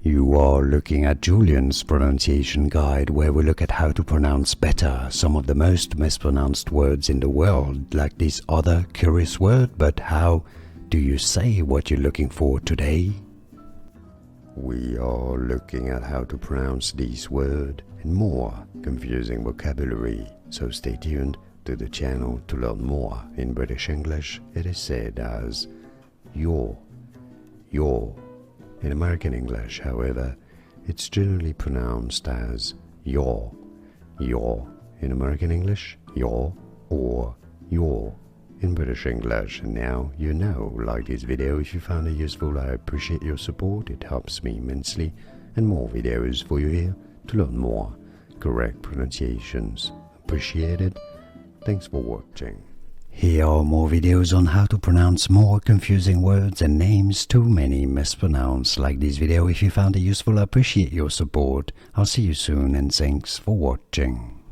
You are looking at Julian's pronunciation guide, where we look at how to pronounce better some of the most mispronounced words in the world, like this other curious word. But how do you say what you're looking for today? We are looking at how to pronounce this word and more confusing vocabulary, so stay tuned to the channel to learn more. In British English, it is said as yaw, yaw. In American English, however, it's generally pronounced as yaw, yaw. In American English, yaw or yaw. In British English, and now you know. Like this video if you found it useful. I appreciate your support, it helps me immensely, and more videos for you here to learn more correct pronunciations. Appreciate it. Thanks for watching. Here are more videos on how to pronounce more confusing words and names too many mispronounced. Like this video if you found it useful. I appreciate your support. I'll see you soon and thanks for watching.